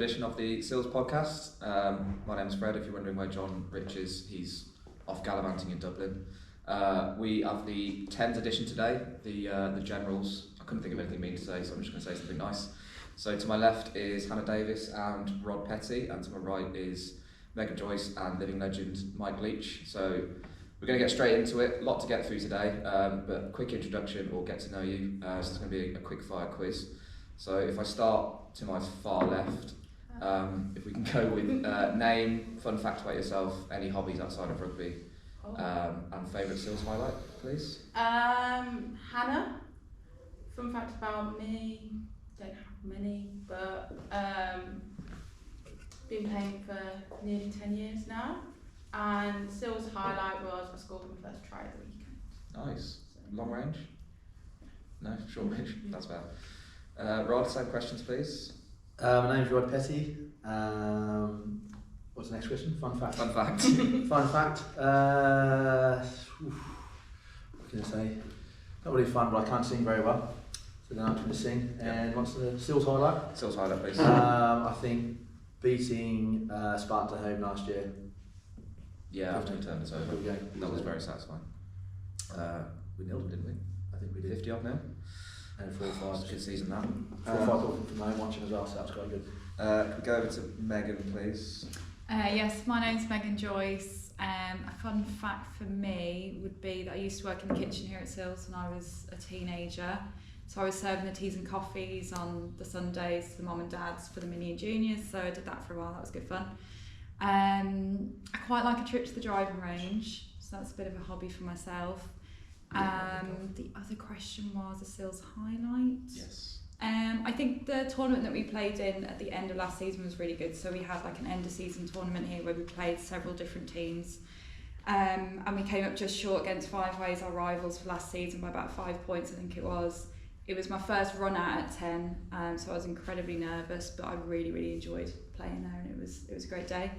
edition of the SILS podcast. My name's Fred. If you're wondering where John Rich is, he's off gallivanting in Dublin. We have the 10th edition today, the Generals. I couldn't think of anything mean to say, so I'm just going to say something nice. So to my left is Hannah Davis and Rod Petty, and to my right is Megan Joyce and living legend Mike Leach. So we're going to get straight into it. A lot to get through today, but quick introduction or get to know you. So it's going to be a quick fire quiz. So if I start to my far left, if we can go with name, fun fact about yourself, any hobbies outside of rugby, and favourite SILS highlight, please. Hannah, fun fact about me, don't have many, but been playing for nearly 10 years now, and SILS highlight was I scored my first try at the weekend. Nice. Long range? No, short range? That's bad. Rod, same questions please. My name's Rod Petty. What's the next question? Fun fact. Fun fact. Fun fact. What can I say? Not really fun, but I can't sing very well. So then I'm trying to sing. And what's the SILS highlight? SILS highlight please. I think beating Spartan to home last year. Yeah, after we turned it over. That was very satisfying. We nilled it, didn't we? I think we did. 50 odd now. And 4-5. Good season that. 4-5 talking from home watching as well, so that was quite good. Can we go over to Megan please? Yes, my name's Megan Joyce. A fun fact for me would be that I used to work in the kitchen here at SILS when I was a teenager. So I was serving the teas and coffees on the Sundays to the mum and dads for the mini and juniors, so I did that for a while. That was good fun. I quite like a trip to the driving range, so that's a bit of a hobby for myself. The other question was a SILS highlight. Yes. I think the tournament that we played in at the end of last season was really good. So we had like an end of season tournament here where we played several different teams, and we came up just short against Five Ways, our rivals for last season, by about 5 points. I think it was. It was my first run out at 10, so I was incredibly nervous, but I really enjoyed playing there, and it was a great day.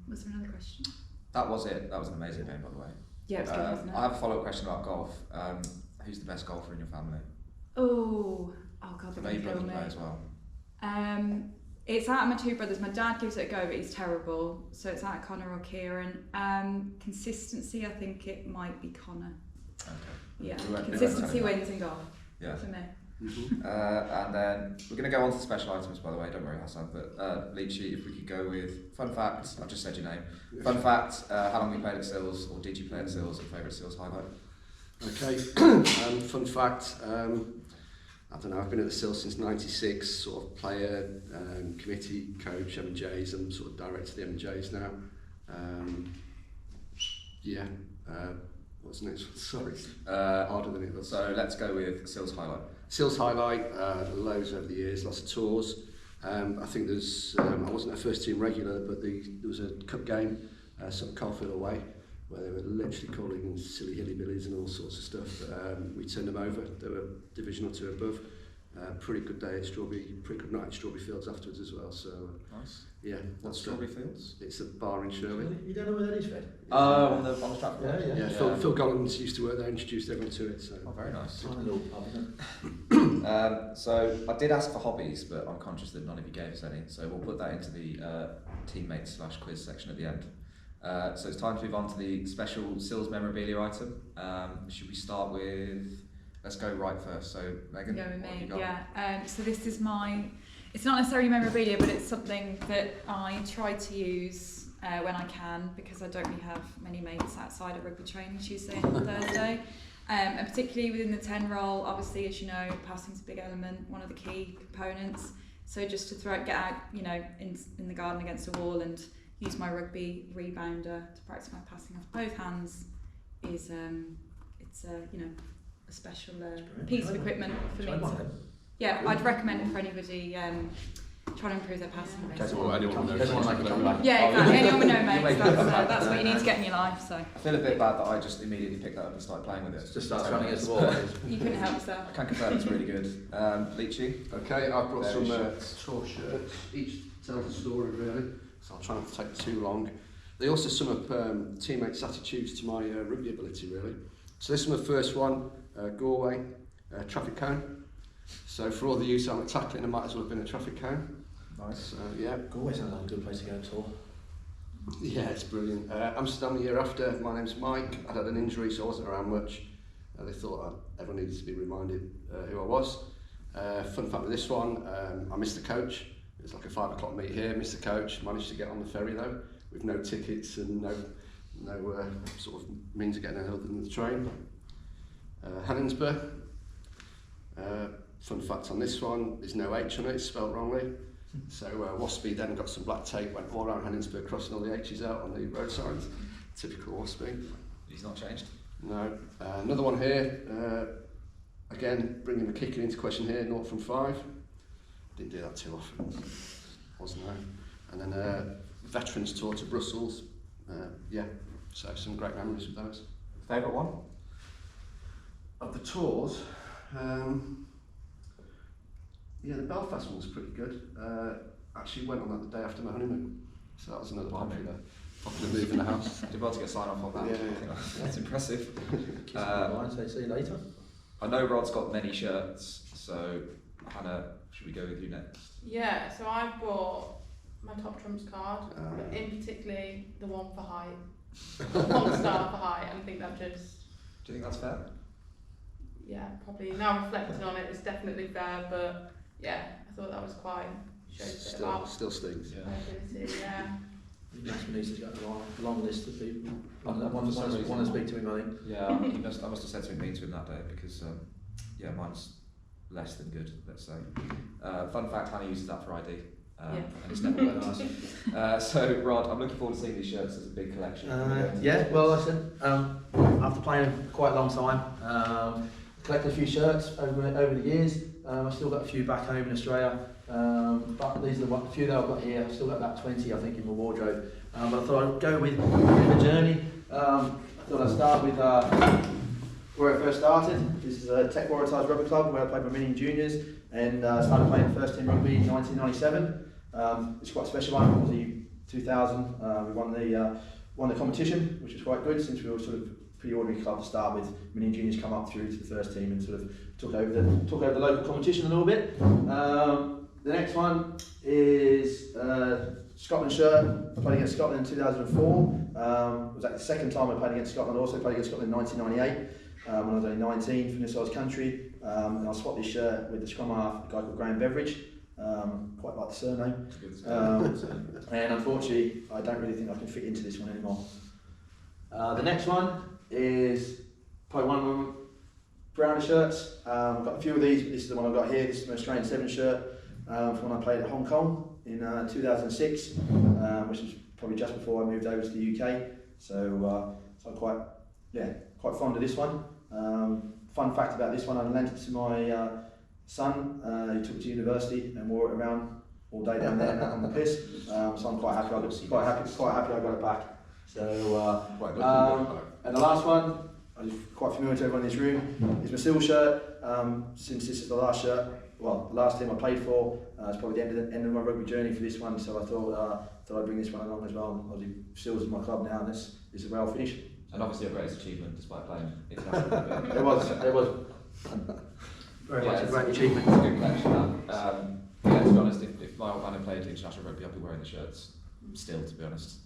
Was there another question? That was it. That was an amazing game, by the way. Yeah, it was good, wasn't it? I have a follow-up question about golf. Who's the best golfer in your family? Oh God, I know your brother play as well. It's out of my two brothers. My dad gives it a go, but he's terrible. So it's out of Connor or Kieran. Consistency, I think it might be Connor. Okay. Yeah, We won't consistency wins in golf. Yeah. For me. Mm-hmm. And then we're going to go on to special items, by the way. Don't worry, Hassan. But Leachy, if we could go with fun fact. I've just said your name. Fun fact: how long you played at SILS, or did you play at SILS? Your favourite SILS highlight? Okay. Fun fact. I don't know. I've been at the SILS since '96. Sort of player, committee, coach, M&Js. I'm sort of director of the M&Js now. What's the next one? Sorry. Harder than it was. So let's go with SILS highlight. SILS highlight, loads over the years, lots of tours. I think there's, I wasn't a first team regular, but there was a cup game, some Caulfield away, where they were literally calling silly hillbillies and all sorts of stuff. We turned them over. They were division or two above. Pretty good day at pretty good night at Strawberry Fields afterwards as well. So Nice. Yeah. What's Strawberry Fields? It's a bar in Sherwin. You don't know where that is, Fred? On the track. Yeah. Phil Gollins used to work there, introduced everyone to it. So. Oh, very nice. Tiny little pub, isn't it? So I did ask for hobbies, but I'm conscious that none of you gave us any. So we'll put that into the teammates/quiz section at the end. So it's time to move on to the special SILS memorabilia item. Should we start with? Let's go right first. So Megan, Go with what have me. you got? Yeah. So this is my. It's not necessarily memorabilia, but it's something that I try to use when I can, because I don't really have many mates outside of rugby training Tuesday and Thursday. And particularly within the 10 role, obviously, as you know, passing's a big element, one of the key components. So just to get out, in the garden against a wall and use my rugby rebounder to practice my passing off both hands is it's a special piece of equipment for me. Yeah, I'd recommend it for anybody trying to improve their passing. Anyone Yeah, exactly. Anyone with no mates, that's what you need to get in your life. So I feel a bit bad that I just immediately picked that up and started playing with it. Just starts running against the wall. you couldn't help yourself. I can confirm it's really good. Leachy? Okay, I've brought some Shirts. tour shirts. Each tells a story really, so I'll try not to take too long. They also sum up teammates' attitudes to my rugby ability really. So this is my first one, Galway, traffic cone. So for all the use I'm tackling, I might as well have been a traffic cone. Nice. So, yeah. Galway sounds like a good place to go tour. Yeah, it's brilliant. Amsterdam the year after, my name's Mike. I'd had an injury, so I wasn't around much. They thought everyone needed to be reminded who I was. Fun fact with this one, I missed the coach. It was like a 5 o'clock meet here, missed the coach, managed to get on the ferry though, with no tickets and no sort of means of getting there other than the train. Hanningsburg. Fun fact on this one, there's no H on it, it's spelled wrongly. So Waspy then got some black tape, went all around Hanningsburg, crossing all the H's out on the road signs. Typical Waspy. He's not changed. No. Another one here, again, bringing the kicking into question here, 0 from 5. Didn't do that too often, wasn't I? And then Veterans Tour to Brussels. Yeah, so some great memories with those. Favourite one? Of the tours, yeah, the Belfast one was pretty good. Actually went on that the day after my honeymoon, so that was another popular move in the house. Did well to get sign off on that. Yeah. I think that's impressive. Kiss goodbye, say see you later. I know Rod's got many shirts, so Hannah, should we go with you next? Yeah, so I've brought my top trumps card, but in particularly the one for height. 1 star for height, and I think that just, Do you think that's fair? yeah, probably, now reflecting on it, it's definitely fair, but yeah, I thought that was quite, shows a bit about Still stings. Yeah. ability, yeah. Next one has got a long list of people. I'm I want to speak to him, I think. Yeah, I must have said something mean to him that day because, yeah, mine's less than good, let's say. Fun fact, Hannah uses that for ID. And it's never worked. So, Rod, I'm looking forward to seeing these shirts. There's a big collection. Yeah, well, I said, after playing quite a long time, collected a few shirts over the years. I've still got a few back home in Australia, but these are a few that I've got here. I've still got about 20, I think, in my wardrobe. But I thought I'd go with a journey. I thought I'd start with where I first started. This is Tech Waratahs Rugby Club, where I played my mini juniors, and started playing first team rugby in 1997. It's quite a special one. It was the 2000. We won the competition, which was quite good since we were sort of pretty ordinary club to start with. Mini juniors come up through to the first team and sort of took over the local competition a little bit. The next one is Scotland shirt. I played against Scotland in 2004. It was like the second time I played against Scotland. I also played against Scotland in 1998 when I was only 19 for New South Wales country. And I swapped this shirt with the scrum half, a guy called Graham Beveridge. Quite like the surname. And unfortunately, I don't really think I can fit into this one anymore. The next one is probably one of my browner shirts. I've got a few of these, but this is the one I've got here. This is my Australian 7 shirt from when I played at Hong Kong in 2006, which was probably just before I moved over to the UK. So I'm quite fond of this one. Fun fact about this one, I lent it to my son, who took it to university and wore it around all day down there on the piss. So I'm quite happy I got it back. So and the last one, I'm quite familiar to everyone in this room, is my SILS shirt. Since this is the last shirt, well, the last team I played for, it's probably the end of my rugby journey for this one. So I thought I'd bring this one along as well. Obviously, SILS is my club now, and this is a well finish. And obviously a greatest achievement despite playing international rugby. It was very much a great achievement. It's a good collection. Yeah, to be honest, if my old man had played international rugby, I'd be wearing the shirts still, to be honest.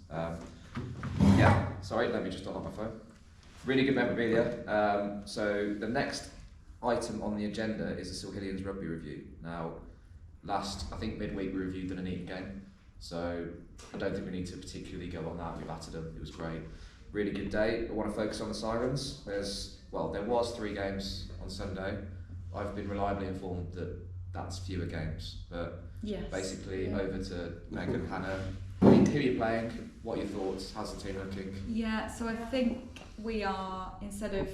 Yeah, sorry, let me just unlock my phone. Really good memorabilia. So the next item on the agenda is the Silhillians Rugby Review. Now, I think midweek we reviewed the Nuneaton game, so I don't think we need to particularly go on that. We battered them, it was great. Really good day. I want to focus on the Sirens. There was 3 games on Sunday. I've been reliably informed that that's fewer games, but Yes. basically over to Meg and Hannah. Who are you playing? What are your thoughts? How's the team looking? Yeah, so I think we are, instead of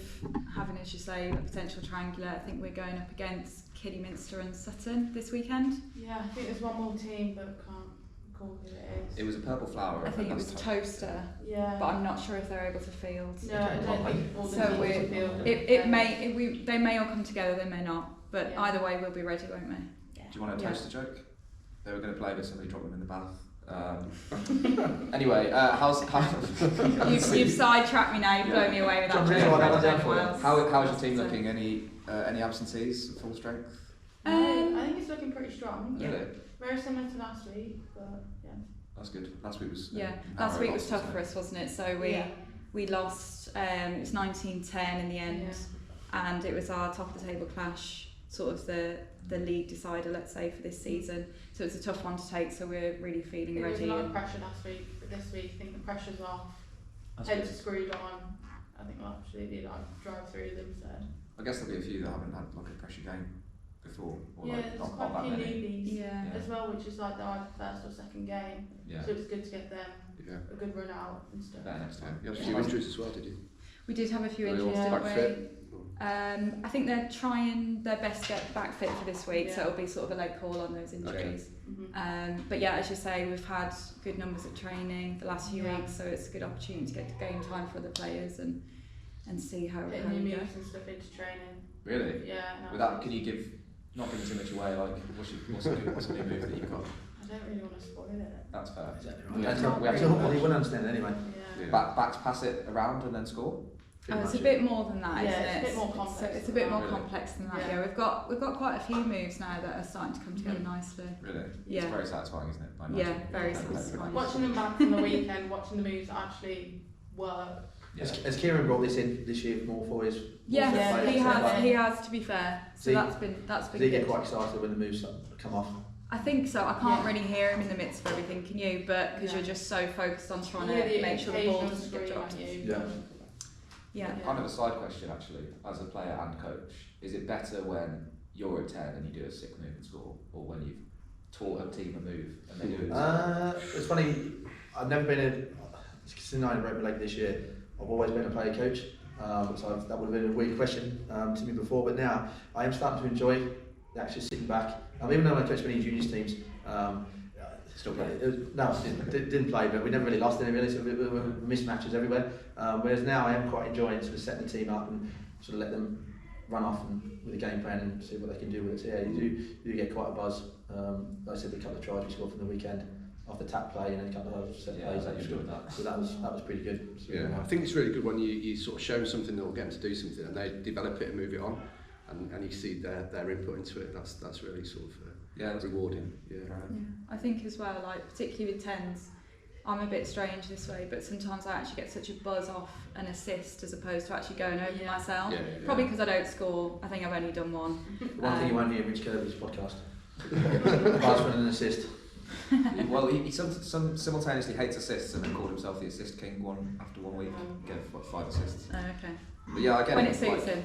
having, as you say, a potential triangular, I think we're going up against Kidderminster and Sutton this weekend. Yeah, I think there's one more team, but can't recall who it is. It was a purple flower. I think it was Toaster, Yeah. but I'm not sure if they're able to field. No, I don't think all the So teams we're- will field They may all come together, they may not, but Yeah. either way we'll be ready, won't we? Yeah. Do you want a Yeah. toaster joke? They were going to play, but somebody dropped them in the bath. Anyway, You've sidetracked me now, you've blown me away with that joke. How's your team looking? Any absentees at full strength? I think it's looking pretty strong. Really? Very similar to last week, but yeah. That's good. Last week was last week was tough for us, wasn't it? So we lost. It was 19-10 in the end, and it was our top of the table clash, sort of the league decider, let's say, for this season. So it's a tough one to take. So we're really feeling ready. There was a lot of pressure last week, but this week I think the pressure's off. Heads screwed on. I think we'll actually drive through them instead. I guess there'll be a few that haven't had like a pressure game before, or Yeah, like there's not quite a that few many. newbies as well, which is like their first or second game. Yeah. So it's good to get them Yeah. a good run out and stuff. Better next time. You had a few injuries as well, did you? We did have a few Were they all injuries, back didn't fit? we? I think they're trying their best to get back fit for this week, so Yeah. it'll be sort of a late call on those injuries. Mm-hmm. But yeah, as you say, we've had good numbers of training the last few Yeah. weeks, so it's a good opportunity to get to game time for the players and see how Getting we new go. moves and stuff into training. Really? Yeah. No, Without, can you give, not giving too much away, like what's a new move that you've got? I don't really want to spoil it. That's fair. Exactly Yeah, right. we have He to- wouldn't understand anyway. Yeah. Back to pass it around and then score? Pretty It's much a bit more than that, Yeah, isn't it? it's a bit more complex So it's a than bit that. more Really? complex than that. Yeah. Yeah, we've got quite a few moves now that are starting to come together nicely. Really? Yeah. It's very satisfying, isn't it? I Yeah, imagine. very Yeah. satisfying. Watching them back from the weekend, watching the moves actually work. Yeah. Has Kieran brought this in this year more for his? Yeah, Yeah, players? he has. Yeah. He has. To be fair, so See, that's been Does he good. get quite excited when the moves come off? I think so. I can't Yeah. really hear him in the midst of everything, can you? But because No. you're just so focused on trying Yeah, to make sure the ball occasional doesn't get scream dropped. at you. Yeah. Yeah. Kind of a side question actually, as a player and coach, is it better when you're at 10 and you do a sick move and score, or when you've taught a team a move and they do it? It's funny. I've never been since I rugby league this year. I've always been a player coach, so that would have been a weird question to me before. But now I am starting to enjoy actually sitting back. Even though I coached many juniors teams, Still play? didn't play, but we never really lost any really. So we were mismatches everywhere. Whereas now I am quite enjoying sort of setting the team up and sort of let them run off and with a game plan and see what they can do with it. So yeah, you do get quite a buzz. Like I said, the couple of tries we scored from the weekend off the tap play and then a couple of set Yeah, plays. that you're doing that. So that was pretty good. So, Yeah, I think it's really good when you sort of show them something that will get them to do something and they develop it and move it on, and you see their input into it. That's really sort of That's rewarding. Yeah. Yeah. I think as well, like particularly with tens, I'm a bit strange this way, but sometimes I actually get such a buzz off an assist as opposed to actually going over myself. Yeah. Probably because I don't score. I think I've only done one. One thing you won't hear in Rich Kirby's podcast. Pass for an assist. Well, he simultaneously hates assists and then called himself the assist king after 1 week. Gave 5 assists. Oh, okay. But yeah, I get When it. it suits Like, him.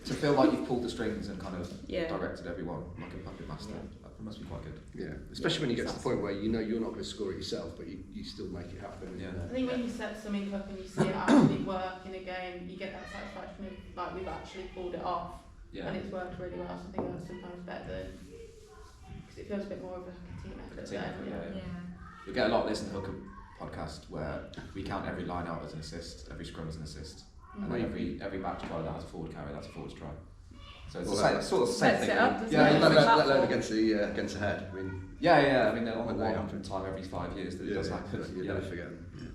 to feel like you've pulled the strings and kind of Yeah. directed everyone like a puppet master, that must be quite good. Yeah, especially when you get to the point where you know you're not going to score it yourself, but you still make it happen. Yeah. I think when you set something up and you see it actually work in a game, you get that satisfaction of like we've actually pulled it off and it's worked really well. So I think that's sometimes better than because it feels a bit more of a team effort. Team effort, then, yeah. You'll get a lot of this in the Hooker podcast where we count every line out as an assist, every scrum as an assist, and then every back try that has a forward carry, that's a forward try. So it's the sort of the same Sets thing. it up, doesn't Yeah, it? let Platform. alone against the head. I mean, Yeah. I mean, they're on the When they one happen. time every 5 years that it does happen. You Yeah. never forget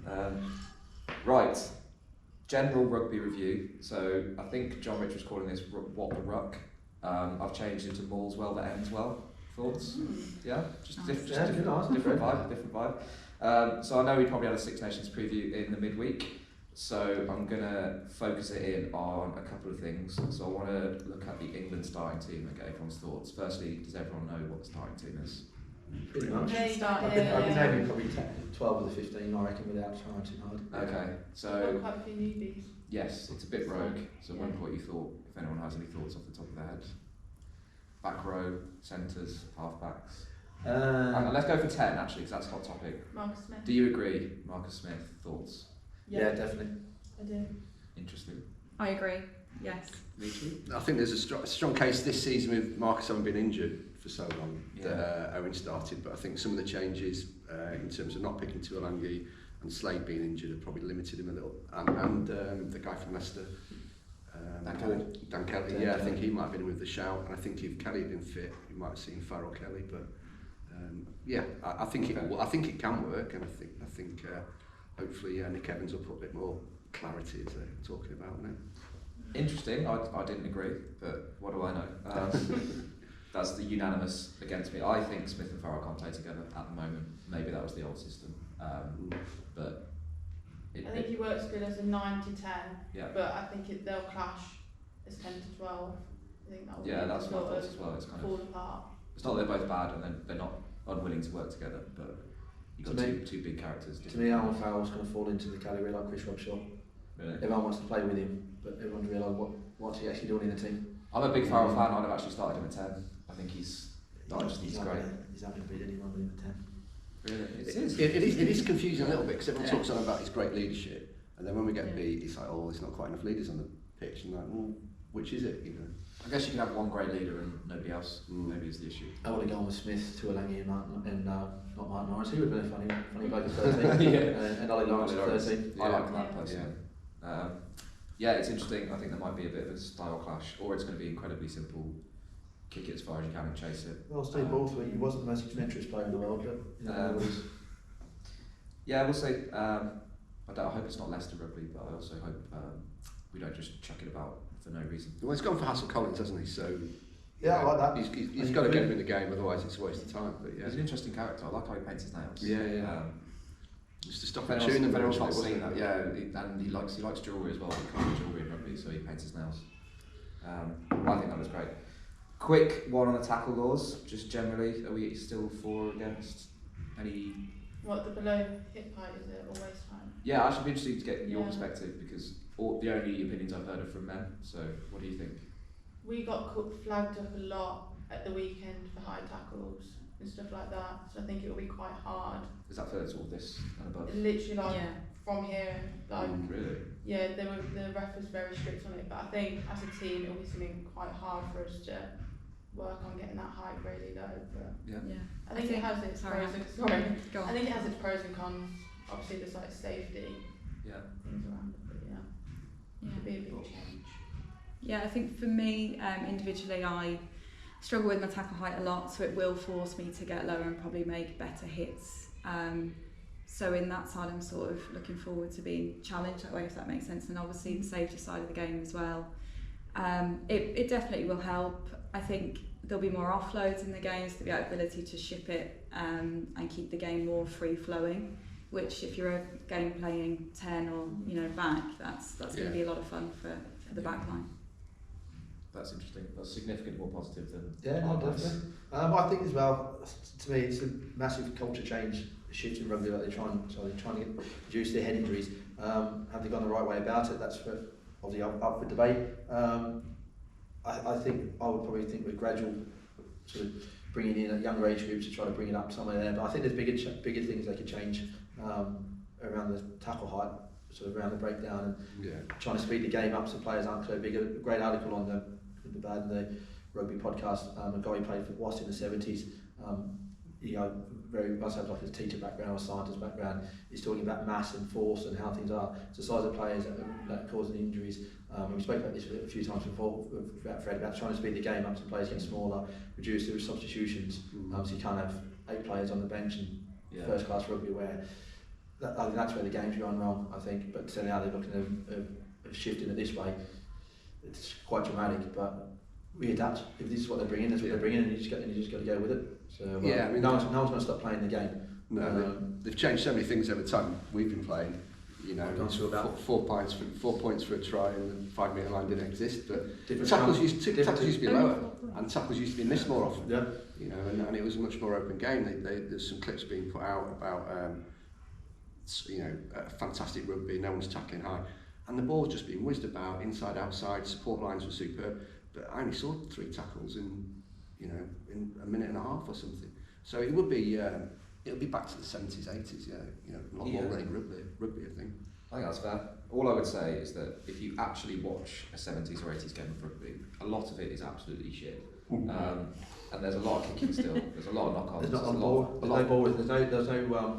them. Right, general rugby review. So I think John Rich was calling this what the ruck. I've changed into malls well that ends well. Thoughts? Yeah, just Nice. different vibe. So I know we probably had a Six Nations preview in the midweek. So I'm gonna focus it in on a couple of things. So I want to look at the England starting team and get everyone's thoughts. Firstly, does everyone know what the starting team is? Pretty much. Yeah, you start I've been naming probably 12 of the 15, I reckon, without trying too hard. Okay, Got so quite a few newbies. yes, it's a bit rogue. So I wonder what you thought. If anyone has any thoughts off the top of their head. Back row, centres, halfbacks. And let's go for 10 actually, because that's a hot topic. Marcus Smith. Do you agree, Marcus Smith? Thoughts? Yeah, definitely. I do. Interesting. I agree. Yes. I think there's a strong case this season with Marcus having been injured for so long Yeah. that Owen started, but I think some of the changes in terms of not picking Tuolangi and Slade being injured have probably limited him a little. And the guy from Leicester, Dan Kelly, I think he might have been with the shout, and I think if Kelly had been fit, you might have seen Farrell Kelly, but I think it can work, and I think hopefully Nick Evans will put a bit more clarity as they're talking about now. Interesting. I didn't agree, but what do I know? That's the unanimous against me. I think Smith and Farrell can't play together at the moment. Maybe that was the old system, but I think he works good as a 9 to 10, yeah. but I think they'll clash as 10 to 12. I think that will That's my thoughts as well. It's kind fall of apart. It's not that they're both bad and then they're not unwilling to work together, but you've got two big characters. To me, Alan Farrell's going to fall into the category like Chris Robshaw. Really? Everyone wants to play with him, but everyone's realised what's he actually doing in the team. I'm a big Farrell fan. I'd have actually started him at 10. I think he's great. He's not going to beat anyone in the 10. Really? It is confusing a little bit because everyone talks on about his great leadership, and then when we get beat, it's like, oh, there's not quite enough leaders on the pitch, and like, well, which is it? You know. I guess you can have one great leader and nobody else. Maybe is the issue. I would have gone with Smith, Tuolangi and not Martin Norris. He would have been a funny bloke at 13. And Ollie Lawrence at 13. I like that personally. Yeah, it's interesting. I think there might be a bit of a style clash, or it's going to be incredibly simple. Kick it as far as you can and chase it. Well, Steve Borthwick, he wasn't the most adventurous player in the world, but yeah, we'll see. I hope it's not Leicester rugby, but I also hope we don't just chuck it about for no reason. Well, he's gone for Hassel Collins, hasn't he? So yeah, I like that. He's got to get him in the game, otherwise it's a waste of time. But yeah, he's an interesting character. I like how he paints his nails. Yeah. Just to stop him chewing them. I've not seen that. Yeah, and he likes jewellery as well. He can't do jewellery in rugby, so he paints his nails. I think that was great. Quick one on the tackle laws, just generally, are we still for or against any? What, the below hip height is it, or waist height? Yeah, I should be interested to get your perspective because the only opinions I've heard are from men. So, what do you think? We got flagged up a lot at the weekend for high tackles and stuff like that. So I think it will be quite hard. Is that for sort of this and above? Literally, from here, really? Yeah, the ref was very strict on it. But I think as a team, it will be something quite hard for us to work on getting that height really low. But I think it has its pros and I think it has its pros and cons. Obviously, there's like safety things around it, but it'd be a big change. Yeah, I think for me, individually, I struggle with my tackle height a lot, so it will force me to get lower and probably make better hits. So in that side, I'm sort of looking forward to being challenged that way, if that makes sense, and obviously the safety side of the game as well. It definitely will help. I think there'll be more offloads in the games, the ability to ship it and keep the game more free flowing. Which, if you're a game playing 10 or back, that's going to be a lot of fun for the back line. That's interesting. That's significantly more positive than. Yeah, no, definitely. I think as well, to me, it's a massive culture change. Shift in rugby, like they're trying to reduce their head injuries. Have they gone the right way about it? That's obviously up for debate. I think I would probably think with gradual sort of bringing in at younger age groups to try to bring it up somewhere there. But I think there's bigger things they could change around the tackle height, sort of around the breakdown, and trying to speed the game up so players aren't so big. A great article on the Bad and the Rugby podcast. A guy who played for Wasp in the 70s. He must have like a teacher background or a scientist background. He's talking about mass and force and how things are. It's the size of players that cause the injuries. We spoke about this a few times before about Fred, about trying to speed the game up so players get smaller, reduce the substitutions, so you can't have 8 players on the bench in first class rugby where I think that's where the game's gone wrong, I think. But now they're looking at shifting it this way. It's quite dramatic, but we adapt. If this is what they're bringing, that's what they're bringing, and you just got to go with it. So I mean, no one's going to stop playing the game. No, they've changed so many things over time. We've been playing. Four points for a try, and the 5 metre line didn't exist. But tackles used to be lower, and tackles used to be missed more often. Yeah. And it was a much more open game. There's some clips being put out about fantastic rugby. No one's tackling high, and the ball's just being whizzed about inside, outside. Support lines were superb, but I only saw 3 tackles in a minute and a half or something. So it would be. It'll be back to the 70s, 80s, a lot more running rugby, I think. I think that's fair. All I would say is that if you actually watch a 70s or 80s game of rugby, a lot of it is absolutely shit. And there's a lot of kicking still. There's a lot of knock-ons. There's not a ball. There's no.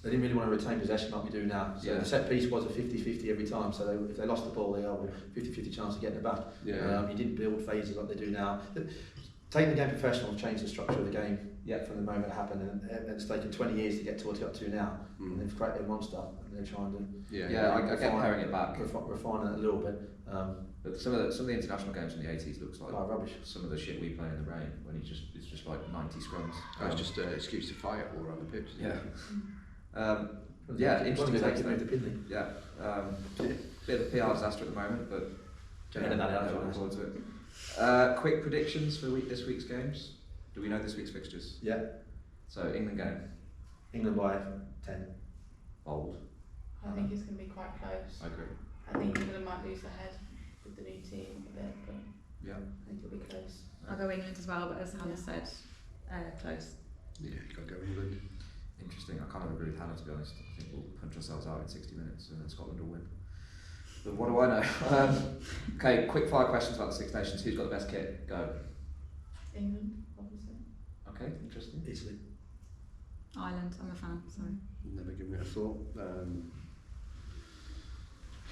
They didn't really want to retain possession like we do now. So the set piece was a 50-50 every time. So if they lost the ball, they have a 50-50 chance of getting it back. You didn't build phases like they do now. taking the game professional, change the structure of the game from the moment it happened, and it's taken 20 years to get to what it's up to now. And they've created a monster, and they're trying to I get paring it back, refine it a little bit. But some of the international games in the 80s looks like rubbish. Some of the shit we play in the rain when it's just like 90 scrums. It's just an excuse to fight all around the pitch. Interesting takes to the Pidley. Bit of a PR disaster at the moment, but looking forward to it. Quick predictions for this week's games. Do we know this week's fixtures? Yeah. So England game. England by 10. Bold. I think it's going to be quite close. I agree. I think England might lose the head with the new team a bit, but I think it'll be close. I'll go England as well, but as Hannah said, close. Yeah, you got to go England. Interesting. I kind of agree with Hannah, to be honest. I think we'll punch ourselves out in 60 minutes and then Scotland will win. But what do I know? Okay, quick fire questions about the Six Nations. Who's got the best kit? Go. England, obviously. Okay, interesting. Italy. Ireland, I'm a fan, sorry. Never given it a thought.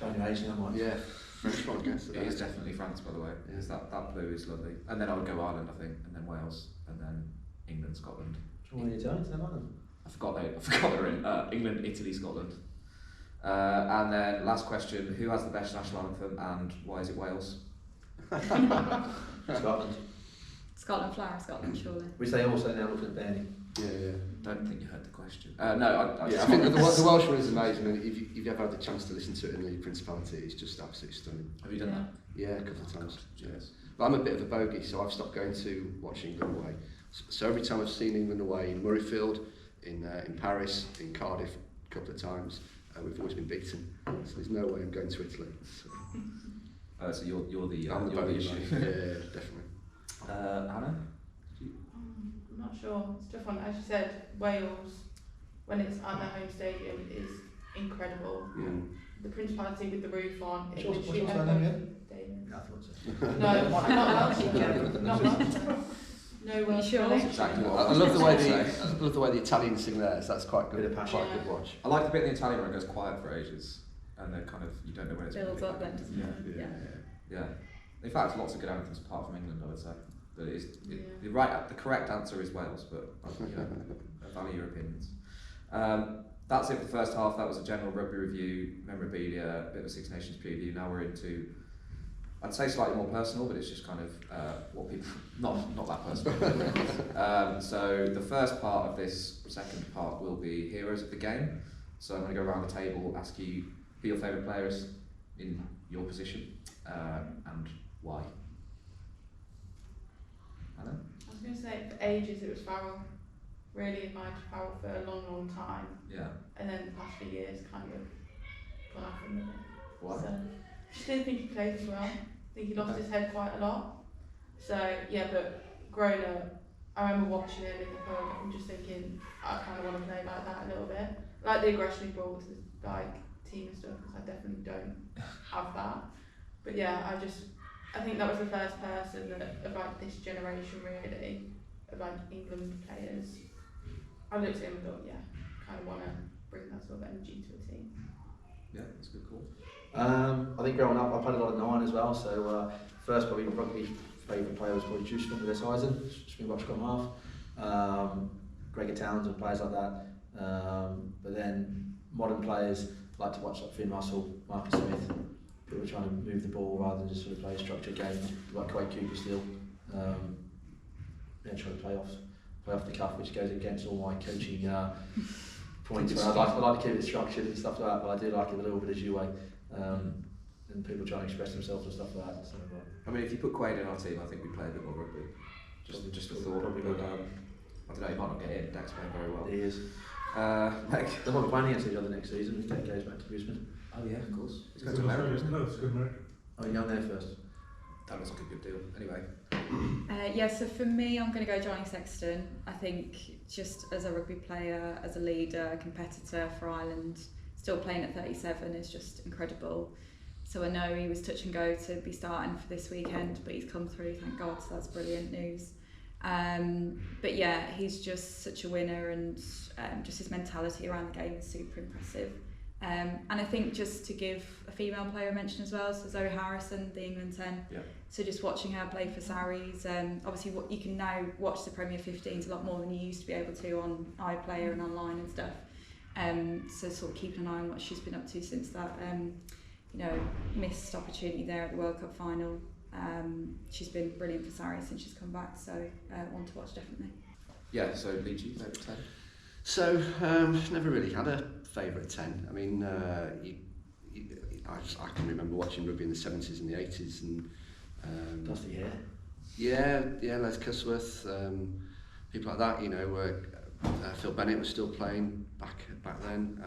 Showing your age now, Mike. Yeah, French one against It is definitely France, by the way. Because that blue is lovely. And then I would go Ireland, I think, and then Wales, and then England, Scotland. Do you want to Italians? Never mind them. I forgot they were in England, Italy, Scotland. And then last question: who has the best national anthem, and why is it Wales? Scotland. Scotland, flower of Scotland, surely. Which they also now look at Bernie. Yeah. Don't think you heard the question. No, I think the Welsh one is amazing, and if you've ever had the chance to listen to it in the Principality, it's just absolutely stunning. Have you done that? Yeah, a couple of times. Yes. But I'm a bit of a bogey, so I've stopped going to watch England away. So every time I've seen England away in Murrayfield, in Paris, in Cardiff, a couple of times, we've always been beaten. So there's no way I'm going to Italy. So you're the I'm the bogey bogey. issue. Yeah, definitely. Hannah? I'm not sure. It's a tough one. As you said, Wales, when it's at their home stadium, is incredible. Yeah. The Principality with the roof on. What's your surname again? David. Yeah, I thought so. No, I'm not Welsh. Not Welsh. No Welsh. sure? really. Exactly what I love the way the Italians sing theirs. That's quite good. Bit of passion. Quite a good watch. I like the bit in the Italian where it goes quiet for ages, and then kind of you don't know when it's Builds gonna up be. then, doesn't it? Yeah. In fact, lots of good anthems apart from England, I would say. But the correct answer is Wales, but I value your opinions. That's it for the first half. That was a general rugby review, memorabilia, a bit of a Six Nations preview. Now we're into, I'd say slightly more personal, but it's just kind of what people, not that personal. So the first part of this second part will be heroes of the game. So I'm going to go around the table, ask you who your favourite players in your position and why. Anna? I was going to say, for ages it was Farrell. Really admired Farrell for a long, long time. Yeah. And then the past few years kind of gone off him a bit. Why? So, just didn't think he played as well. I think he lost his head quite a lot. So, yeah, but growing up, I remember watching him in the pub and just thinking, I kind of want to play like that a little bit. Like the aggression he brought to the team and stuff, because I definitely don't have that. But yeah, I think that was the first person that, of like this generation really, of like England players. I looked at him and thought, yeah, kind of want to bring that sort of energy to a team. Yeah, that's a good call. I think growing up, I played a lot of 9 as well. So first probably rugby favourite player was probably Juice from this Eisen, Springbok scrum half. Gregor Townsend, players like that. But then modern players like to watch like Finn Russell, Marcus Smith. People trying to move the ball rather than just sort of play a structured game. Like Quade Cooper still. Trying to play off the cuff, which goes against all my coaching points. Where I like to keep it structured and stuff like that, but I do like it a little bit as you way. And people trying to express themselves and stuff like that. So, I mean, if you put Quade in our team, I think we'd play a bit more rugby. Just a thought. Probably But, I don't know, he might not get in. Dak's playing very well. he is. Meg. They're probably playing against each other next season if Dak goes back to Brisbane. Oh yeah, of course. He's going to America, isn't he? No, it's good America. Oh, you're there first. That looks like a good deal. Anyway. So for me, I'm going to go Johnny Sexton. I think just as a rugby player, as a leader, a competitor for Ireland, still playing at 37 is just incredible. So I know he was touch and go to be starting for this weekend, but he's come through, thank God, so that's brilliant news. But yeah, he's just such a winner, and just his mentality around the game is super impressive. And I think just to give a female player a mention as well, so Zoe Harrison, the England 10. Yeah. So just watching her play for Sarries, obviously what you can now watch the Premier 15s a lot more than you used to be able to on iPlayer and online and stuff. So sort of keeping an eye on what she's been up to since that missed opportunity there at the World Cup final. She's been brilliant for Sarries since she's come back, so one to watch definitely. Yeah, so Leachy, favourite 10? So, never really had a favourite 10. I mean, I can remember watching rugby in the 70s and the 80s. And, Dusty hair. Yeah, Les Cusworth, people like that, Phil Bennett was still playing back then.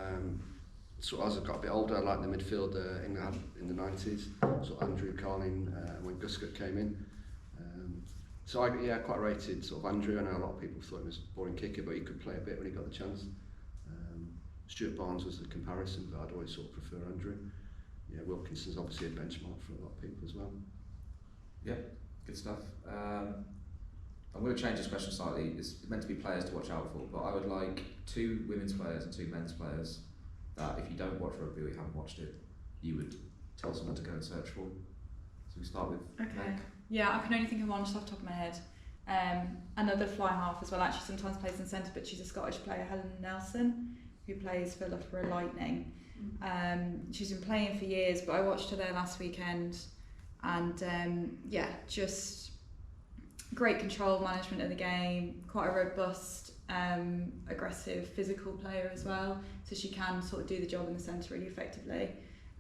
So as I got a bit older, I liked the midfield in the 90s, sort of Andrew Carling when Guscott came in. So I quite rated sort of Andrew. I know a lot of people thought he was a boring kicker, but he could play a bit when he got the chance. Stuart Barnes was a comparison, but I'd always sort of prefer Andrew. Yeah, Wilkinson's obviously a benchmark for a lot of people as well. Yeah, good stuff. I'm going to change this question slightly. It's meant to be players to watch out for, but I would like 2 women's players and 2 men's players that if you don't watch rugby or you haven't watched it, you would tell someone to go and search for. So we start with Meg. Yeah, I can only think of one just off the top of my head. Another fly half as well, actually sometimes plays in centre, but she's a Scottish player, Helen Nelson, who plays for Loughborough Lightning. She's been playing for years, but I watched her there last weekend, and just great control management of the game, quite a robust, aggressive, physical player as well, so she can sort of do the job in the centre really effectively.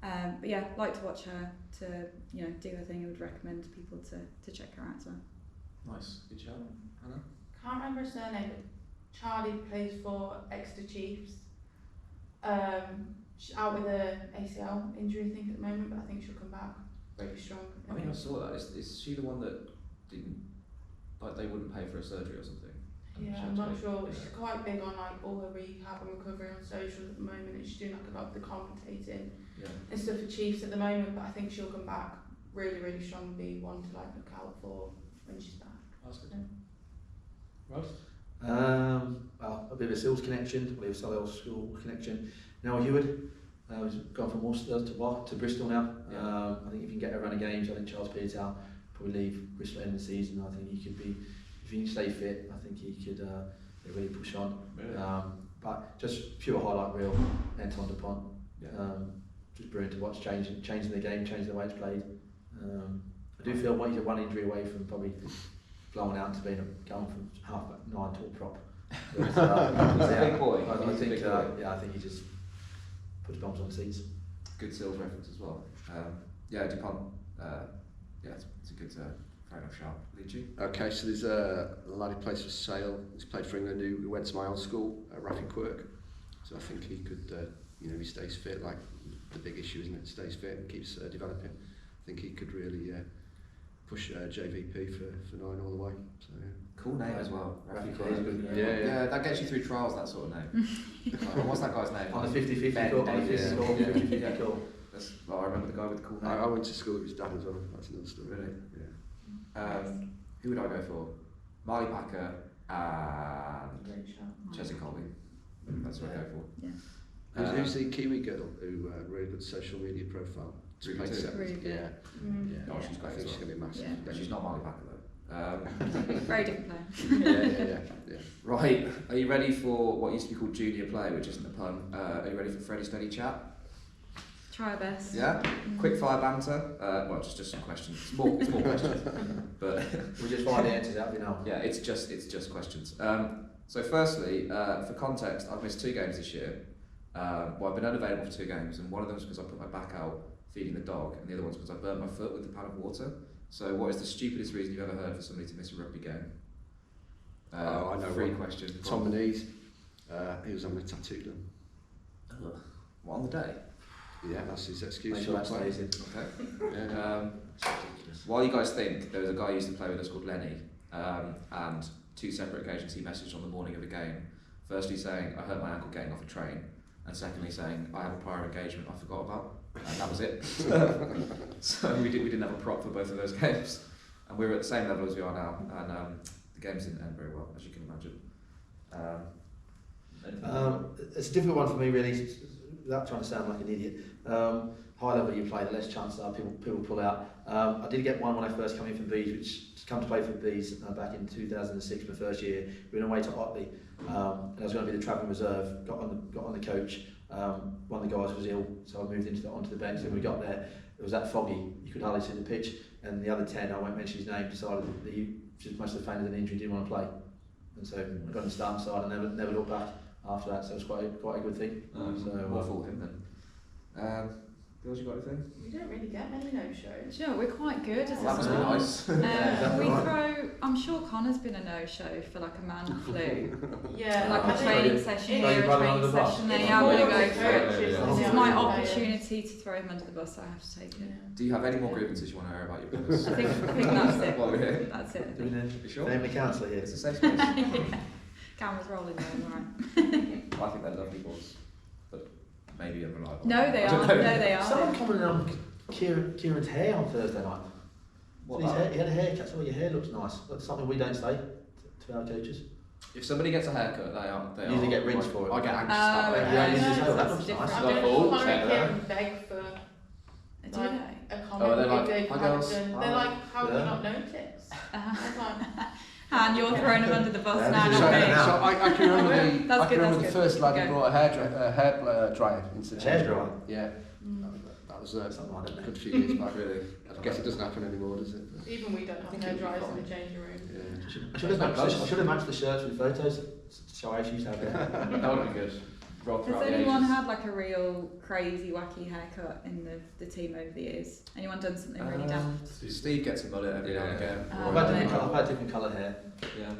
But yeah, like to watch her to do her thing. I would recommend people to check her out as well. Nice, good job, Hannah. Can't remember her surname, but Charlie plays for Exeter Chiefs. She's out with a ACL injury, I think, at the moment, but I think she'll come back very strong. I think I saw that. Is she the one that didn't, like, they wouldn't pay for a surgery or something? Yeah, I'm not sure. She's quite big on like all her rehab and recovery on socials at the moment, and she's doing like a lot of the commentating and stuff for Chiefs at the moment. But I think she'll come back really, really strong and be one to like look out for when she's back. That's good. Yeah. Ross? Well, a bit of a SILS connection, I believe SILS school connection. Now Heward, he's gone from Worcester to Bristol now. Yeah. I think if you can get a run of games, I think Charles Petertown probably leave Bristol at the end of the season. I think he could be, if he can stay fit, I think he could really push on. Really? But just pure highlight reel, Anton Dupont. Yeah. Just brilliant to watch, changing the game, changing the way it's played. I do feel he's one injury away from probably blowing out to being going from half back 9 to a prop. But, He's a big boy. I think he just puts bombs on seats. Good SILS reference as well. Dupont. It's a good fair enough shout. Leachy? Okay, so there's a lad who plays for Sale. He's played for England who went to my old school, Rafi Quirk. So I think he could, he stays fit. Like the big issue, isn't it? Stays fit and keeps developing. I think he could really push JVP for 9 all the way. So yeah. Cool name as well. Rafi Quirk. Quirk. Yeah, that gets you through trials. That sort of name. What's that guy's name? On the 50-50 call. On the 50-50 call. I remember the guy with the cool name. I went to school with his dad as well. That's another story. Really? Yeah. Who would I go for? Marley Packer and Great shout. Chelsea Colby. That's what I go for. Yeah. Who's the Kiwi girl who really good social media profile? Really Played good. sevens. Really good. Yeah. Oh, she's I great think as she's well. going to be massive. Yeah. But she's not Marley Packer though. Very different player. Yeah. Right, are you ready for what used to be called junior play, which isn't a pun? Are you ready for Freddie Steady Chat? Try our best. Yeah? Quick fire banter. Well, just some questions. It's more questions. But We just find the answers out, yeah, it's just questions. So firstly, for context, I've missed 2 games this year. I've been unavailable for 2 games, and one of them was because I put my back out feeding the dog, and the other one's because I burnt my foot with the pan of water. So what is the stupidest reason you've ever heard for somebody to miss a rugby game? I know 3 one. questions. Tom Manise, he was having a tattoo done. What, on the day? Yeah, that's his excuse. Make sure that stays in. Okay. Yeah. While you guys think, there was a guy who used to play with us called Lenny, and 2 separate occasions he messaged on the morning of a game. Firstly saying, I hurt my ankle getting off a train, and secondly saying, I have a prior engagement I forgot about, and that was it. So we didn't have a prop for both of those games, and we were at the same level as we are now, and the games didn't end very well, as you can imagine. It's a difficult one for me, really. without trying to sound like an idiot, high level you play, the less chance are people pull out. I did get one when I first came in from Bees, which come to play for Bees back in 2006, my first year. We went away to Otley, and I was going to be the travelling reserve. Got on the coach. One of the guys was ill, so I moved onto the bench. And we got there. It was that foggy, you could hardly see the pitch. And the other 10, I won't mention his name, decided that he just must have fainted an injury, didn't want to play. And so I got on the starting side and never looked back after that. So it was quite a good thing. More for him then. Girls, you got anything? We don't really get many no-shows. Sure, we're quite good as Well, that must be nice. we throw. I'm sure Connor's been a no-show for like a man flu, Yeah, like I a think training session Throw here, your a brother under training the bus. session there. it's Yeah, I'm more gonna of go the for it. coaches Yeah. than This the is my other players. opportunity to throw him under the bus, so I have to take it. Yeah. Do you have any more grievances you want to air about your brothers? I think that's it. Well, yeah. That's it. Do we name You sure? the councillor here? It's a safe space. Camera's rolling there, alright. I think they're lovely boys, but maybe unreliable. No, they I don't are. know. No, they are. Someone commented on Kieran's hair on Thursday night. What, His that? hair, he had a haircut, so your hair looks nice. That's something we don't say to our coaches. If somebody gets a haircut, they Usually are get rinsed for it. I get anxious. Oh, about Yeah, that. you just no, say, that's "That looks different. nice." I'm Like, going oh, to check Connor that. and beg for Do like they? a Oh, comment they're like, if they've "Hi, had girls." done. Hi. They're like, how have you Yeah. not noticed? I'm like, And you're throwing him under the bus Yeah, now, this is not showing me. now. So I can remember That's I can good, remember that's the good. first lad who Go. brought a hair dryer into the Hair change room. dryer? Yeah, mm. that was Something like a that. good few years back. Really? I guess it doesn't happen anymore, does it? Even we don't have think hair it'll be dryers in fine. the changing room. Yeah. I should have matched the shirts with photos to show how she used to have hair. That would be good. Roll Has throughout the anyone ages. had like a real crazy wacky haircut in the team over the years? Anyone done something really daft? Steve gets a mullet every now and again. Oh, I've had different colour hair. Yeah.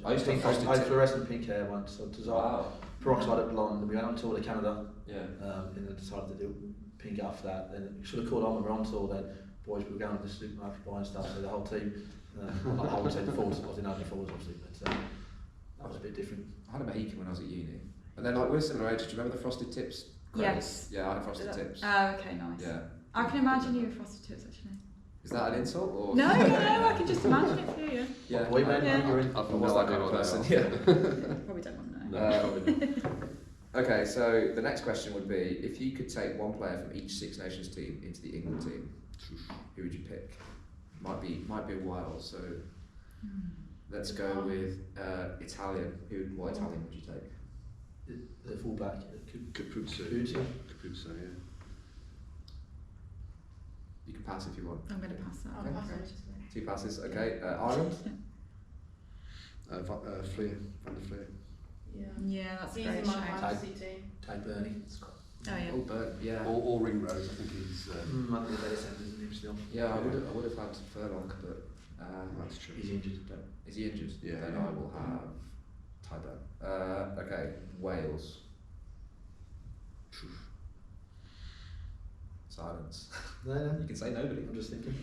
I used to have frosted I had tip. fluorescent pink hair once, so it was Wow. peroxide of blonde, and we went on tour to Canada, Yeah. and then decided to do pink after that. Then we should have called on when we were on tour then. Boys, we were going to the supermarket buying stuff, so the whole team, not the whole team, the forwards, I was in only forwards obviously, but that was a bit different. I had a Mohican when I was at uni. And then like we're similar ages, do you remember the frosted tips? Yes. Yeah, I had frosted tips. Oh, okay, nice. Yeah. I can imagine you with frosted tips actually. Is that an insult or? No, I can just imagine it for you. Yeah. What boy band Yeah. you were in? I've I was no that kind idea of what person. they Yeah. Probably don't want to know. No, probably not. Okay, so the next question would be, if you could take one player from each Six Nations team into the England team, who would you pick? Might be a while, so let's go with Italian. What Italian would you take? The fullback, Capuzzo. Capuzzo. Capuzzo, yeah. You can pass if you want. I'm going to pass that. I'll I'm pass afraid. it to Two passes, okay. Ireland? Fleer, Van der Fleer. Yeah. Yeah, that's a He's great in my shout. fantasy team. Tag Burney. Oh yeah. Oh, Burn, yeah. All ring rows, I think he's. I think the better centre isn't him still. Yeah, I would have had Furlong, but That's true. He's injured. is he injured? Yeah. Then I will have Tyburn. Okay, Wales. Silence. No, You can say nobody. I'm just thinking.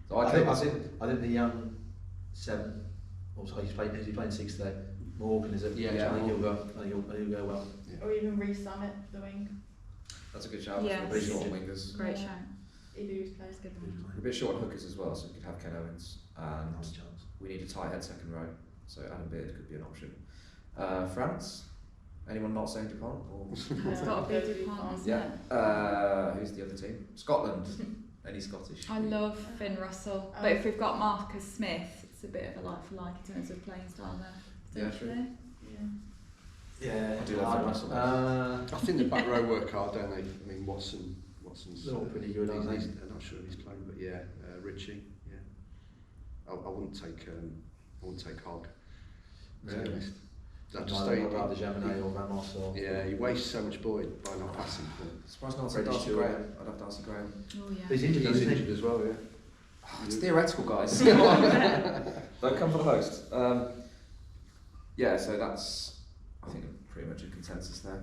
So I take think the 7. Also, he's playing 6 today. Morgan is it? Yeah. I think he'll go. I think he'll go well. Or even Rees-Summit, the wing. That's a good shout. Yes. We're a bit short on wingers. Great Yeah. shout. Ibu's playing. That's a good one. We're a bit short on hookers as well, so we could have Ken Owens, and Nice chance. we need a tight head second row, so Adam Beard could be an option. France. Anyone not saying Dupont? Or It's got to be Dupont, isn't it? Who's the other team? Scotland. Any Scottish? I love Finn Russell, but if we've got Marcus Smith, it's a bit of a like for like in terms of playing style there. Yeah, true. Yeah. Yeah, I do love Finn Russell. I think the back row work hard, don't they? I mean, Watson's They're all pretty good, aren't they? I'm not sure if he's playing, but yeah, Richie, yeah. I wouldn't take Hogg. To be honest. I just I'd don't. rather Jaminet or Ramos or. Yeah, he wastes so much ball by not passing. Surprised no one said British Darcy Stewart. Graham. I'd have Darcy Graham. Oh yeah. He's injured, He's isn't he? injured as well, yeah. It's theoretical, guys. Don't come for the host. Yeah, so that's, I think, pretty much a consensus there.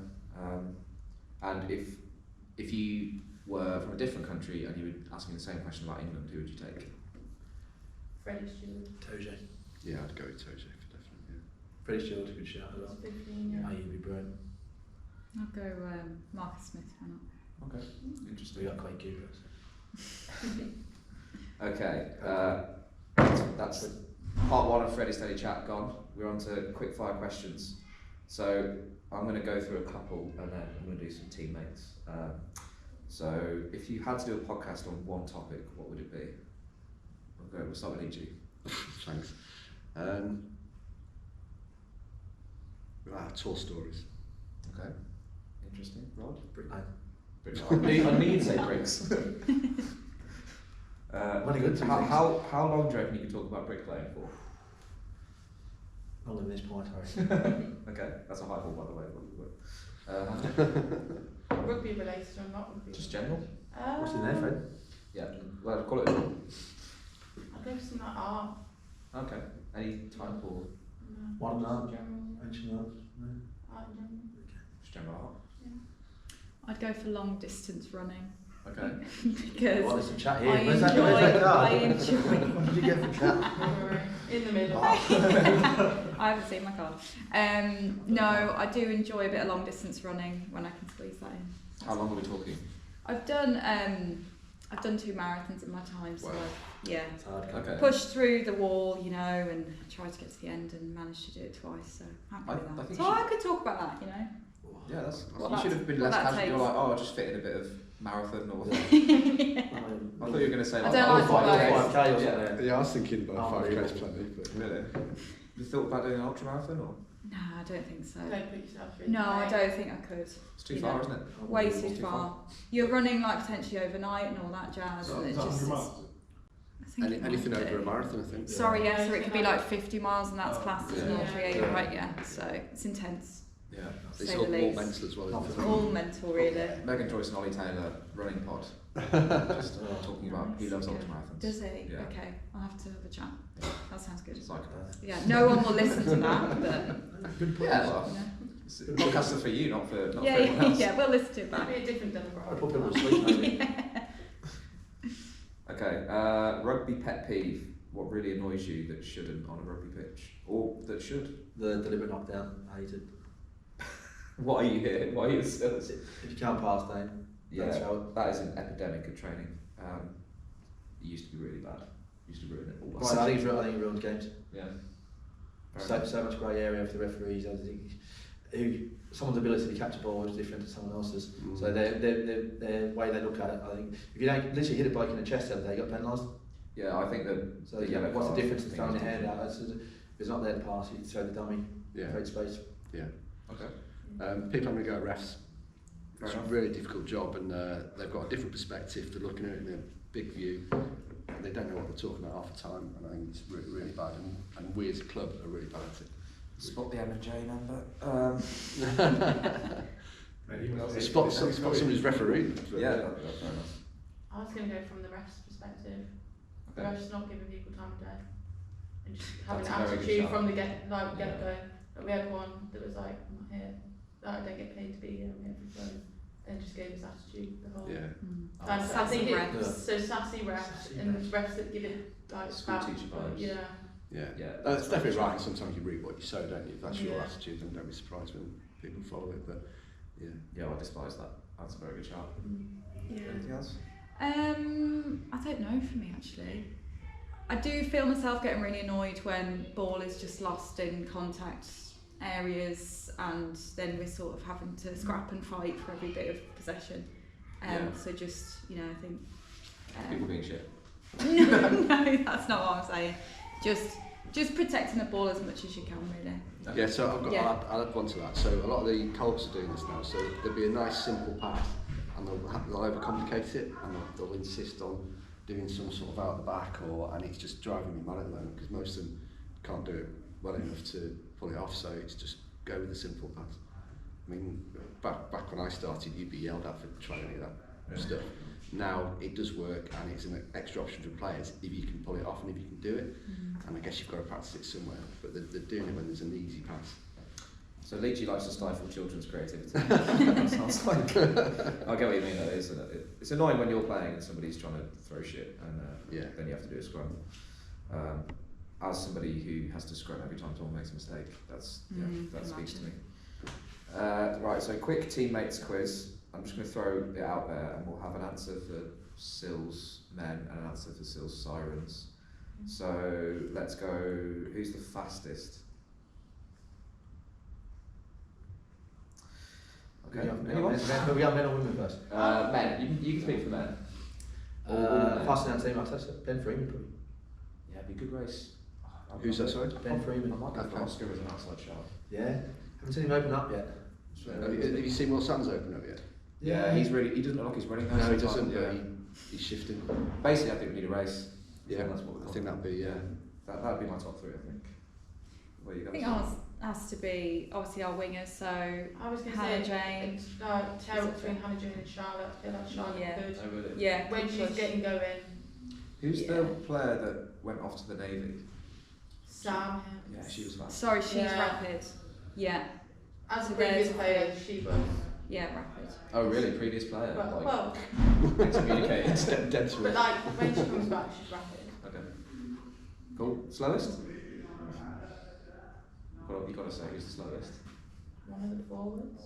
And if you were from a different country and you were asking the same question about England, who would you take? Freddie Stewart. Toje. Yeah, I'd go with Toje for definitely. Yeah. Freddie Stewart's a good shout as well. 15, yeah. He'd be brilliant. I'll go Marcus Smith. Why not? Okay, We interesting. got Clay Cooper. Okay, that's part 1 of Freddie Steady Chat gone. We're on to quick fire questions. So I'm going to go through a couple and then I'm going to do some teammates. So if you had to do a podcast on one topic, what would it be? We'll start with EG. Thanks. Tour stories. Okay, interesting. Rod? I need to say bricks. Very good. How long do you reckon you could talk about bricklaying for? Longer than this point, I reckon. Okay, that's a high ball, by the way. Rugby related or not rugby? Just general? What's in there, Fred? Yeah, well, call it. I'd go for something like art. Okay, any type or Modern art. General. Ancient art. No. Art in general. just general art? I'd go for long distance running Okay. because Well, there's some chat here. I Where's that card? enjoy. What did you get from chat? In the middle. I haven't seen my card. No, I do enjoy a bit of long distance running when I can squeeze that in. How long are we talking? I've done 2 marathons in my time, so Wow. yeah, It's hard. Okay. pushed through the wall, you know, and tried to get to the end and managed to do it twice. So happy with I that. think So you I could talk about that, you know. Yeah, that's. What you that- should have been what less that casual. You're takes. like, oh, I'll just fit in a bit of marathon or whatever. I I thought you were going to say I like, don't like 5K or Yeah. something. Yeah, I was thinking about Oh, 5K is really? plenty, but Really? You thought about doing an ultra marathon or? No, I don't think so. Don't put yourself through. No, I don't think I could. It's too You far, know. isn't it? Way It's too too far. You're running like potentially overnight and all that jazz, and it's just. I think it might anything be. over a marathon, I think. Sorry, yeah, so it could be like 50 miles and that's Oh, classed as an yeah. ultra, Yeah. right? Yeah, so it's intense. Yeah. to It's say all the more least. mental as well, isn't it? All mental, really. Megan Joyce and Ollie Taylor running pod. Just talking about he loves ultra marathons. Does he? Yeah. Okay, I'll have to have a chat. That sounds good. Psychopath. Yeah, no one will listen to that, but Yeah, well, you know. it's podcasts are for you, not for Yeah, everyone else. yeah, we'll listen to it back. Might be a different I demographic. put people to sleep, maybe. Okay, rugby pet peeve. What really annoys you that shouldn't on a rugby pitch, or that should? The deliberate knockdown. I hate it. Why are you here? Why are you still? If you can't pass, then Yeah, throw it. that is an epidemic of training. It used to be really bad. Used to ruin it all. Right, I think it ruins games. Yeah. Fair So much grey area for the referees. I think someone's ability to catch a ball is different to someone else's. Mm. So their way they look at it, I think, if you don't literally hit a bloke in the chest the other day, you got penalised. Yeah, I think that. So the yellow what's the card difference in thing throwing is your hand different. out? If it's not there to pass, you throw the dummy, Yeah. create space. Okay. People having to go at refs. Fair It's enough. a really difficult job, and they've got a different perspective. They're looking at it in a big view. And they don't know what they're talking about half the time, and I think it's really, really bad. And we as a club are really bad at it. Spot the M&J number. Spot somebody's referee. Yeah, that's fair enough. I was going to go from the ref's perspective. The Okay. ref's not giving people time of day. And just having That's an a very good attitude shout. from the get-go. Yeah. But we had one that was like, I'm not here. Like, I don't get paid to be here, I'm here for fun. And just gave his attitude the whole Yeah. And I Sassy think refs. it's so sassy refs Sassy and refs. refs that give it like School back, teacher but vibes. yeah. Yeah. Yeah, It's definitely right. Sometimes you read what you sow, don't you? If that's your Yeah. attitude, then don't be surprised when people follow it. But yeah. Yeah, I despise that. That's a very good shout. Yeah. Anything else? I don't know for me actually. I do feel myself getting really annoyed when ball is just lost in contact areas and then we're sort of having to scrap and fight for every bit of possession. Yeah. So just, you know, I think... People being shit. no, that's not what I'm saying. Just protecting the ball as much as you can, really. Yeah, so I've got, Yeah. I'll add one to that. So a lot of the Colts are doing this now. So there'll be a nice simple pass, and they'll overcomplicate it, and they'll insist on doing some sort of out the back, and it's just driving me mad at the moment because most of them can't do it well enough to pull it off. So it's just go with the simple pass. I mean, back when I started, you'd be yelled at for trying any of that stuff. Now it does work, and it's an extra option for players if you can pull it off and if you can do it. And I guess you've got to practice it somewhere, but they're doing it when there's an easy pass. So Leachy likes to stifle children's creativity. That sounds like. I get what you mean though, isn't it? It's annoying when you're playing and somebody's trying to throw shit, and then you have to do a scrum. As somebody who has to scrum every time someone makes a mistake, that speaks to me. Right, so quick teammates quiz. I'm just going to throw it out there, and we'll have an answer for SILS men and an answer for SILS sirens. So let's go. Who's the fastest? Okay. But Anyone? we have men or women first. Men. You can speak for men. Or Fastest out team, I'd say Ben Freeman. Probably. yeah, it'd be a good race. Who's that, sorry? Ben Freeman. I might go for Okay. Oscar as an outside shot. Yeah. Haven't seen him open up yet. Have you seen Will Sands open up yet? Yeah, he doesn't look like he's running. No, he sometimes. doesn't, Yeah. but he's shifting. Basically, I think we need a race. Yeah, So that's what we're I think that'd be, That would be my top three, I think. What are you I going think ours has to be obviously our wingers, so I was going to Hannah say Jane. it's terrible between Hannah Jane and Charlotte. I feel like Charlotte Yeah. could. Oh, really? yeah, When good she's push. getting going, Who's Yeah. the player that went off to the Navy? Sam. Yeah, she was fast. Sorry, she's Yeah. rapid. Yeah, As a So previous there's player, three. she was. yeah, rapid. Oh, really? Previous player? Well, Excommunicated. dead to but it. like when she comes back, she's rapid. Okay. Cool. Slowest? Well, you got to say who's the slowest. One of the forwards.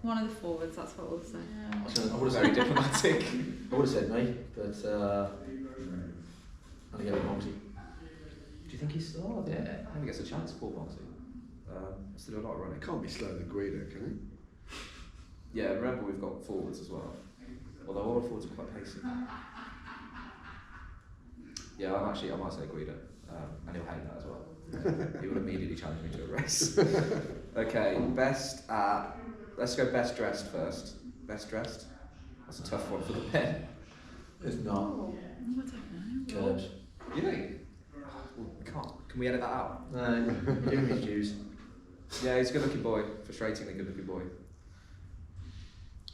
One of the forwards, that's what we'll say. Yeah. I would have Very said diplomatic. I would have said me, but I'm gonna go with Monty. Do you think he's still? Yeah. I think he gets a chance, Paul Moxie. Still a lot of running. It can't be slower than Guido, can Yeah, remember we've got forwards as well. Although all the forwards are quite pacey. Yeah, I might say Guido. And he'll hate that as well. He will immediately challenge me to a race. Okay, let's go best dressed first. Best dressed? That's a tough one for the pen. It's not. Oh. I don't know. Curbs. You think? Well, we can't. Can we edit that out? No, give him his dues. Yeah, he's a good looking boy. Frustratingly good looking boy.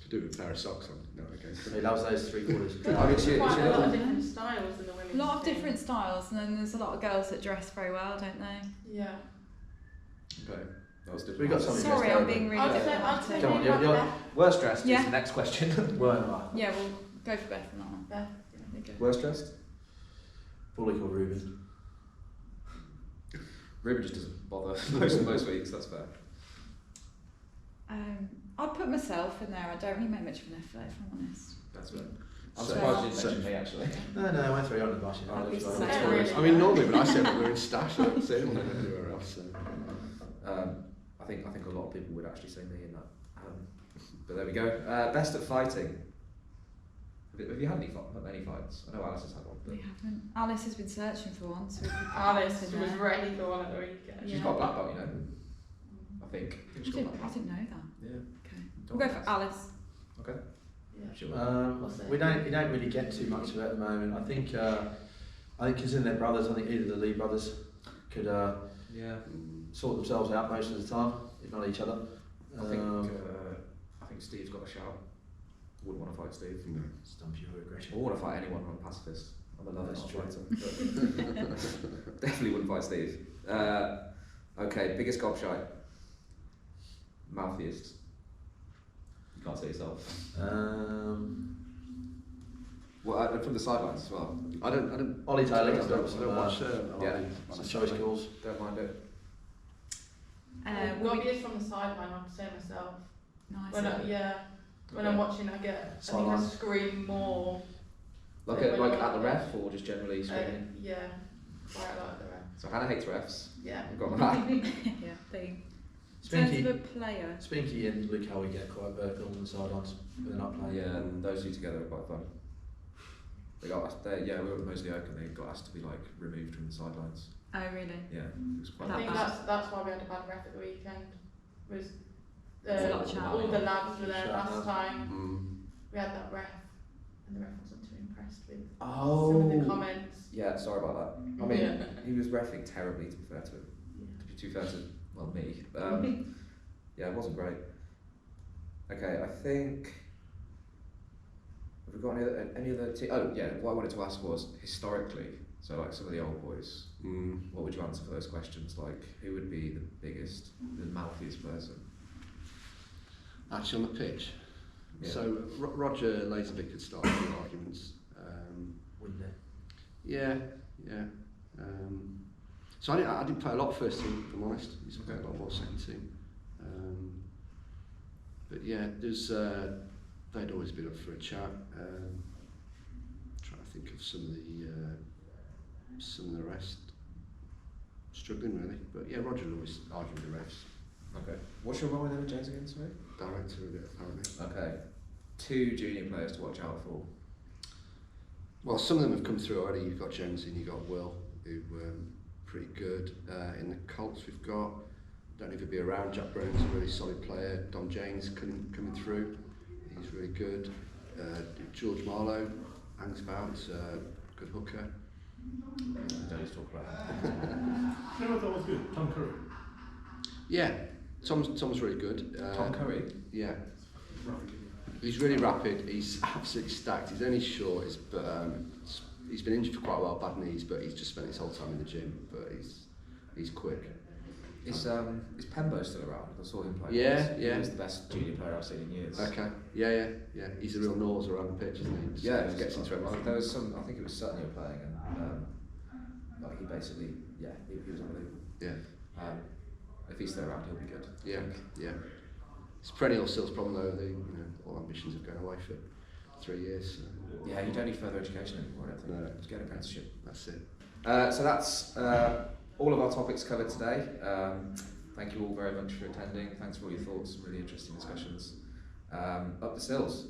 Could do it with a pair of socks on. No, okay. He loves those 3/4. I mean, she- Quite she a lot doesn't- of different styles in the women's A lot of team. different styles, and then there's a lot of girls that dress very well, don't they? Yeah. Okay. That was different. We got some- Sorry, I'm being really I'd say Come on, maybe you're- like Worst dressed Yeah. is the next question. Weren't I? Yeah, we'll go for Beth on that one. Beth. There you go. Worst dressed? Bully called Ruben. Ruben just doesn't bother most weeks, that's fair. I'd put myself in there. I don't really make much of an effort, if I'm honest. That's fair. I'm So- surprised you so- didn't mention me actually. No, I went 300 last year. Oh, that's That's fine. right. Oh, really? I mean, normally when I say that we're in stash, I don't say it anywhere else. So. I think a lot of people would actually say me in that. But there we go. Best at fighting. Have you had any fights? I know Alice has had one. But We haven't. Alice has been searching for one, so we could put Alice in was there. ready for one at the weekend. she's Yeah. got a black belt, you know. I think. I She's got a didn't, black I belt. didn't know that. Yeah. Okay. We'll go for Alice. Okay. Yeah. Sure. We don't really get too much of it at the moment. I think considering they're brothers, I think either the Lee brothers could Yeah. sort themselves out most of the time, if not each other. I think Steve's got a shout. Wouldn't want to fight Steve. No. Stump your aggression. I wouldn't want to fight anyone. I'm a pacifist. I'm a lover, That's not a true. fighter. But definitely wouldn't fight Steve. Okay, biggest gobshite. Mouthiest. You can't say yourself. Well, from the sidelines as well. I don't. Ollie Taylor I comes don't, up with I don't watch. yeah. some choice calls. Don't mind it. Will we- Obvious from the sideline, I'd say myself. Nice. When I'm watching, I think I Sideline. scream more. Like When at I'm the ref or just generally screaming? Yeah, quite a lot of the rest. So Hannah hates refs. Yeah. We've got that. yeah, thing. In terms Spinky, of a player, Spinky and Luke Howie get quite vocal on the sidelines when they're not playing. Yeah, and those two together are quite fun. They got us. We were at Moseley Oak and they got us to be like removed from the sidelines. oh really? Yeah, it was quite. I think That that's why we had a bad ref at the weekend. Was There's a lot of chat. all the lads were there Shut last up. time. We had that ref, and the ref wasn't too impressed with some of the comments. Yeah, sorry about that. I mean, he was reffing terribly, to be fair to him. To be too fair to, well, me. Yeah, it wasn't great. Okay, I think. Have we got any other Oh, yeah, what I wanted to ask was, historically, so like some of the old boys, what would you answer for those questions? Like, who would be the biggest, the mouthiest person? Actually, on the pitch. Yeah. So Roger Lazenby could start some arguments. Wouldn't they? Yeah. So I didn't play a lot first team, if I'm honest. I used to play a lot more second team. But yeah, they'd always been up for a chat. Trying to think of some of the rest. Struggling really, but yeah, Roger would always argue with the refs. Okay. What's your role in Emma James again, sorry? Director of it, apparently. Okay. 2 junior players to watch out for. Well, some of them have come through already. You've got Jonesy and you've got Will, who pretty good. In the Colts we've got, don't know if he'll be around, Jack Brown's a really solid player. Dom James coming through, he's really good. George Marlowe hangs about, good hooker. Don't need to talk about that. You know what that was good? Tom Curry. Yeah, Tom's really good. Tom Curry? Yeah. He's really rapid, he's absolutely stacked, he's only short, but he's been injured for quite a while, bad knees, but he's just spent his whole time in the gym, but he's quick. Is Pembo still around? I saw him play. Yeah, He was the best junior player I've seen in years. Okay, yeah. He's a real nose around the pitch, isn't he? Just Yeah, gets into everything. there was some. I think it was Sutton you were playing, and like he basically, he was unbelievable. Yeah, If he's still around, he'll be good. yeah. It's a perennial SILS problem though. All ambitions have gone away for 3 years. So. Yeah, you don't need further education anymore. I don't think. No. Just get an apprenticeship. That's it. So that's all of our topics covered today. Thank you all very much for attending. Thanks for all your thoughts. Really interesting discussions. Up the SILS.